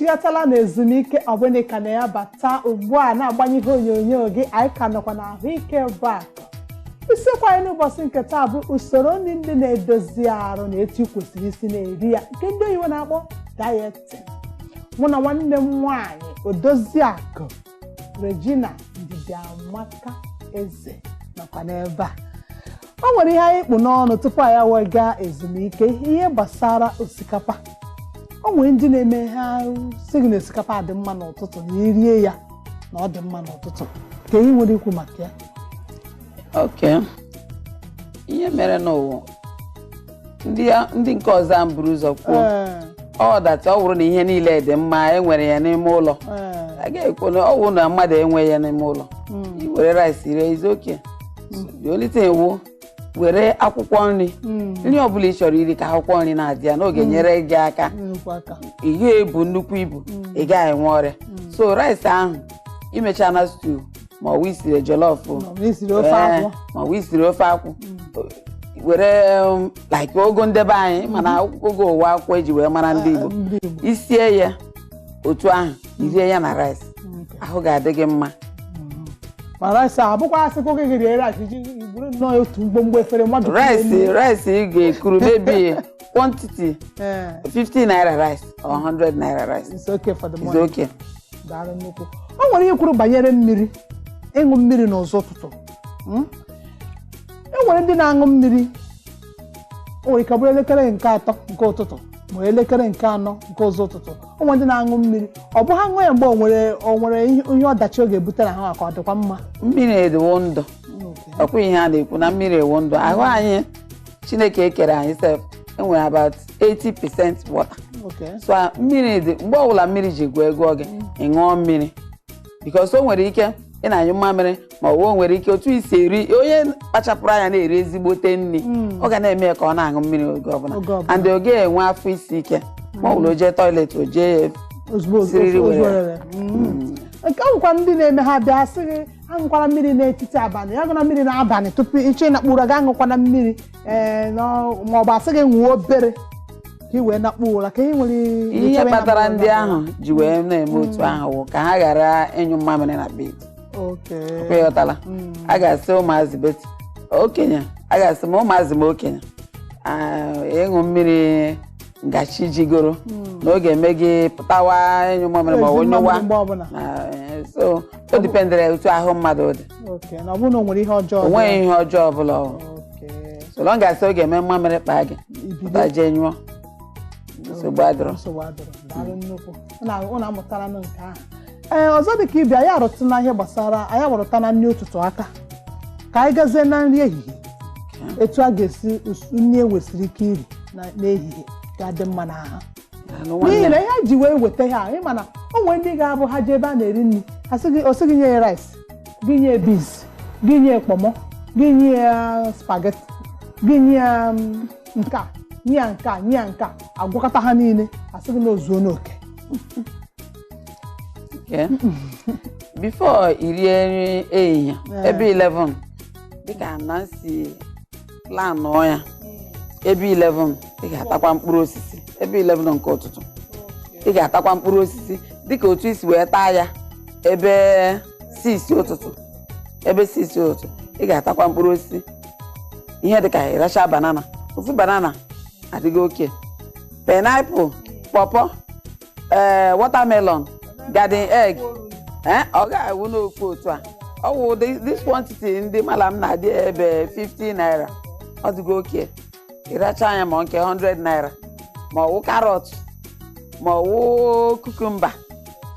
chigatala na ezumike ọbụnika na ya bata ugbu a na-agbanye ihe onyonyo gị anyị ka nọkwa na ahụike bak. Isiokwu anyị n'ụbọchị nke taa bụ usoro nri ndị na-edozi arụ na etu kwesịrị isi na-eri ya nke ndị oyibo na-akpọ dieting. Mụ na nwanne m nwaanyị Odoziakụ Regina Ndidiamaka Eze nọkwa n'ebe a. O nwere ihe anyị kpụ n'ọnụ tupu anyị wega ezumike, ihe gbasara osikapa. O nwere ndị na-eme ha sị gị na osikapa dị mma n'ụtụtụ na irie ya na ọ dị mma n'ụtụtụ. Ka ihe nwere ikwu maka ya? Okay. Ihe mere n'ụwa ndị nke ọzọ a mburu ụzọ kwuo ọ data ọ bụrụ na ihe niile dị mma enwere ya n'ime ụlọ, a ga-ekwu na ọ bụrụ na mmadụ enweghị ya n'ime ụlọ, i were rice rie is okay. The only thing wu were akwụkwọ nri, nri ọbụla ị chọrọ iri ka akwụkwọ nri na-adị ya n'oge nyere gị aka, ị ga-ebu nnukwu ibu, ị gaghị enwe ọrịa. So rice ahụ imecha na stew ma ọ isiri jollof ma ọ isiri ofe akwụ, were like ogo ndebe anyị mana ogo ụwa akwụkwọ eji wee mara ndị Igbo, isie ya otu ahụ irie ya na rice, ahụ ga-adị gị mma. Ma rice abụkwa asịkwa gị rie rice iji buru nnọọ otu mgbomgbo efere mmadụ. Rice ị ga-ekuru maybe quantity 50 naira rice or 100 naira rice. It's okay for the It's morning. okay. Daalụ nnukwu. O nwere ihe kwuru banyere mmiri, ịṅụ mmiri n'ụzọ ụtụtụ. E nwere ndị na-aṅụ mmiri o nwere ike bụrụ elekere nke 3 nke ụtụtụ ma elekere nke 4 nke ụzọ ụtụtụ. O nwere ndị na-aṅụ mmiri ọ bụ ha ṅụọ ya mgbe o nwere ihe ọdachi ọ ga-ebutere ha ka ọ dịkwa mma. Mmiri edewo ndụ, ọkwa ihe a na-ekwu na mmiri ewo ndụ. Ahụ anyị Chineke ekere anyị sef enwere about 80% water. So mmiri dị mgbe ọbụla mmiri ji gụọ ego gị ị ṅụọ mmiri, because o nwere ike ị na-anyụ mmamịrị ma o nwere ike otu isi eri, onye kpachapụrụ anya na-eri ezigbote nri ọ ga na-eme ka ọ na-aṅụ mmiri oge ọbụla, and ọ ga-enwe afọ isi ike ma ọ bụla o jee toilet o jee siriri were. Nke ọgwụkwa ndị na-eme ha bịa sị gị aṅụkwara mmiri n'etiti abalị, ya gụna mmiri n'abalị tupu ịchọ ịnakpụ ụra gị aṅụkwana mmiri ma ọ bụ asị gị ṅụọ obere ka ị wee nakpụ ụra. Ka nwere ihe kpatara ndị ahụ ji wee na-eme otu ahụ ka ha ghara ịnyụ mmamịrị na bed. Kweyọtala, a ga-asị ụmụazị beti okenye, a ga-asị ma ụmụazị ma okenye ịṅụ mmiri ngachi jigoro n'oge eme gị pụtawa ịnyụ mmamịrị ma onye wa. So o dipendere otu ahụ mmadụ dị, onweghị ihe ọjọọ ọbụla. So ọ ga-asị oge eme mmamịrị kpaa gị pụta jee nyụọ, nsogbu adịrọ. Ụnụ amụtara nke ahụ. Ọzọ dị ka ịbịa ya arụtụna ihe gbasara anyị warụta na nri ụtụtụ aka ka anyị gazie na nri ehihie, etu a ga-esi nri ewesịrị ike iri n'ehihie ga-adị mma n'ahụ. N'ihi na ihe ji wee weta ha ịma na o nwere ndị ga-abụ ha jee ebe a na-eri nri o sị gị nye ya rice, gị nye beans, gị nye kpọmọ, gị nye spaghetti, gị nye nka, nye nka, nye nka, agwakọta ha niile asị gị na ozuo n'oke. Before irie nri ehihie ebe 11 dịka Nancy plan ya, ebe 11 ị ga-atakwa mkpụrụ osisi, ebe 11 nke ụtụtụ ị ga-atakwa mkpụrụ osisi dịka otu isi wee taa ya ebe 6 ụtụtụ, ebe 6 ụtụtụ ị ga-atakwa mkpụrụ osisi. Ihe dịka ịracha banana, ofu banana adịghị oke, pineapple, pawpaw, watermelon, garden egg, ọ ga-awụ n'ofu otu a. Ọ wụ this quantity ndị malam na-adị ebe 50 naira, ọ dịgo oke. Ịracha anya ma nke 100 naira, ma ọ wụ carrot, ma ọ wụ cucumber.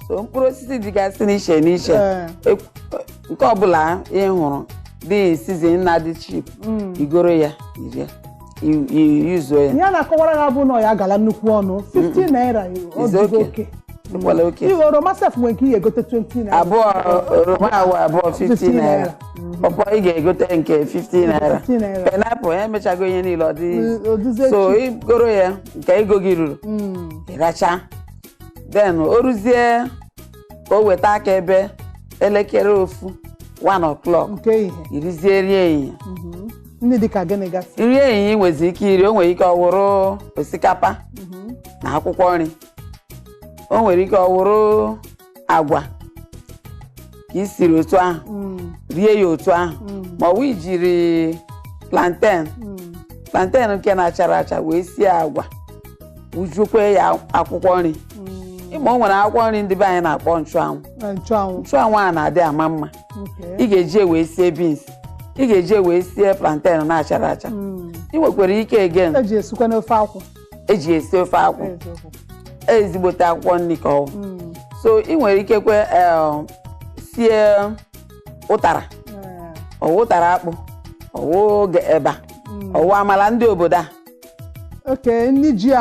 So mkpụrụ osisi dịgasị n'iche n'iche, nke ọbụla ị hụrụ dị season na dị cheap, igoro ya irie yuzuo ya. Ihe na-akọwara ya bụ na ya gala nnukwu ọnụ 50 naira ọ dịgo oke. Ihe oroma sef nwere nke ị ga-egote 20 naira. Oroma abụọ 50 naira. Pọpọ ị ga-egote nke 50 naira. Pineapple ya emechago ihe niile ọ dị. So igoro ya nke ego gị ruru, ịracha. Then o ruzie ka o weta aka ebe elekere 1 o'clock irizie rie ehihie. Ndị dịka gịnị gasị? Nri ehihie nwezi ike iri, o nwere ike ọ wụrụ osikapa na akwụkwọ nri, o nwere ike ọ wụrụ agwa ka i siri otu ahụ rie ya otu ahụ ma ọ bụ ijiri plantain nke na-achara acha wee sie agwa wujukwe ya akwụkwọ nri ịma o nwere akwụkwọ nri ndị be anyị na-akpọ nchụanwụ a na-adị ama mma ị ga-eji wee sie beans ị ga-eji wee sie plantain na-achara acha ị nwekwara ike eji esikwa n'ofe akwụ eji esi ofe akwụ ezigbote akwụkwọ nri ka ọ so ị nwere ike kwe sie ụtara ọwụ ụtara akpụ ọwụ eba ọwụ amala ndị obodo a nri ji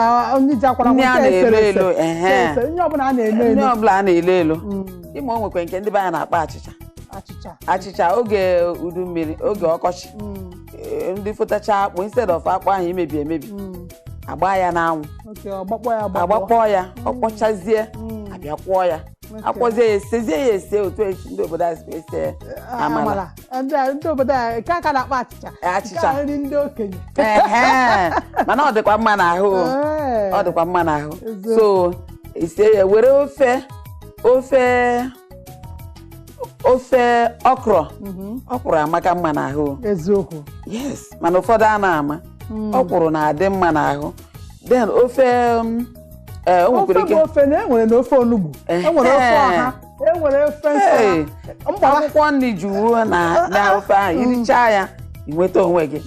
akwara nri a na-elo elo nri ọbụla a na-elo elo nri ọbụla a na-elo elo ịma o nwekwa nke ndị be anyị na-akpọ achịcha oge udu mmiri oge ọkọchị ndị fotacha akpụ instead of akpụ ahụ imebi emebi agba ya n'anwụ agbakpọ ya ọkpọchazie abịa kwọọ ya akwọzie ya esezie ya ese otu ndị obodo a si ese amala ndị obodo a ka aka na-akpọ achịcha nri ndị okenye mana ọ dịkwa mma n'ahụ ọ dịkwa mma n'ahụ so ise ya were ofe ọkwụrụ amaka mma n'ahụ eziokwu yes mana ụfọdụ a na-ama ọkwụrụ na-adị mma n'ahụ then ofe ofe na-enwere n'ofe onugbu enwere ofe ọha enwere ofe nsala akwụkwọ nri juru na ofe ahụ irichaa ya inweta onwe gị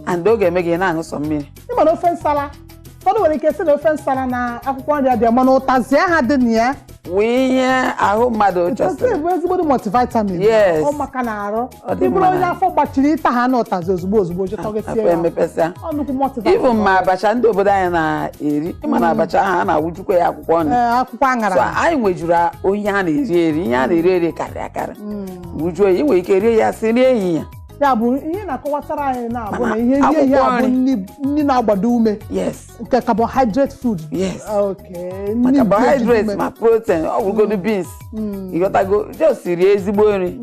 and oge eme gị na-aṅụ sọ mmiri ịma na ofe nsala ụfọdụ nwere ike si na ofe nsala na akwụkwọ nri adịa mana ụtazị ha dị na ya wee ihe ahụ mmadụ chọsịrị bụ ezigbo multivitamin ọ maka na arụ ịbụrụ onye afọ gbachiri ịta ha na ụtazị ozugbo jụtọgịsie ya even ma abacha ndị obodo anyị na-eri ịma na abacha ahụ a na-awụjukwa ya akwụkwọ nri akwụkwọ aṅara anyị nwejuru ohi a na-eri ihe a na-eri karịrị akarị wujuo ya ị nwere ike rie ya si rie ehihie ya bụ ihe na-akọwatara anyị na-abụ na ihe ndị ehihie bụ nri na-agbado ume nke carbohydrate food ma carbohydrate ma protein ọ bụgodu beans ịghọtago just rie ezigbo nri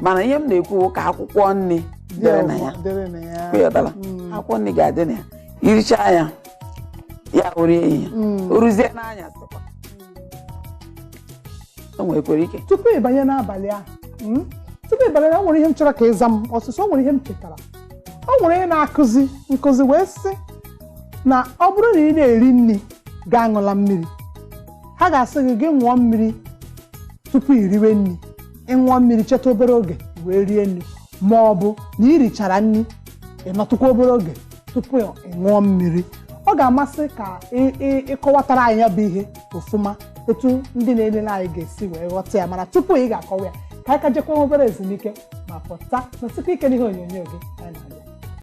mana ihe m na-ekwu ka akwụkwọ nri dere na ya ịghọtala akwụkwọ nri ga-adị na ya irichaa ya ya orie ehihie oruzie n'anya sịkwa o nwekwara ike tupu ịbanye n'abalị a tupu ịbanye na o nwere ihe m chọrọ ka ịza m ọsụsụ o nwere ihe m chetara o nwere ihe na-akụzi nkụzi wee sị na ọ bụrụ na ị na-eri nri ga-aṅụla mmiri ha ga-asị gị ṅụọ mmiri tupu iriwe nri ịṅụọ mmiri cheta obere oge wee rie nri ma ọ bụ na ị richara nri ịnọtụkwa obere oge tupu ịṅụọ mmiri ọ ga-amasị ka ịkọwatara anyị ya bụ ihe ọfụma etu ndị na-elele anyị ga-esi wee ghọta ya mana tupu ị ga-akọwa ya ka anyị ka jekwa obere ezumike ma pụta na site ike n'ihe onyonyo gị anyị